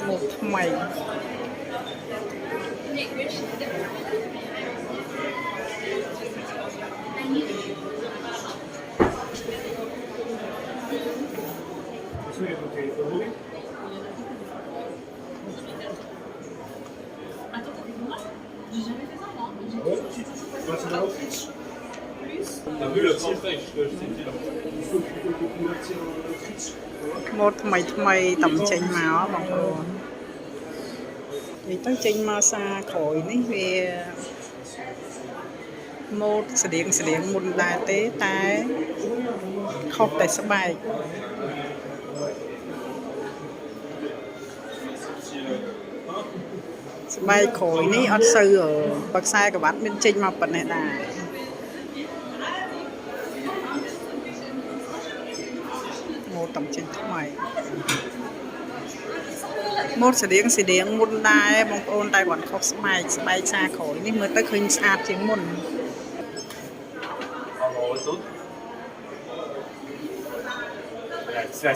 một mày T'as vu le titre, je t'ai dit là. một mày tầm chênh máu bằng luôn vì tới chênh mà xa khỏi ní vì một sự điện một đài tế tai không tại sắp bài sắp bài khỏi ní ở sư ở bậc sai của bạn bên chênh mà bật này đài một tầm chênh mày một sự điện một đài bằng ôn đài bọn không sắp bài xa khỏi ní mới tới khuyên xa tiếng một C'est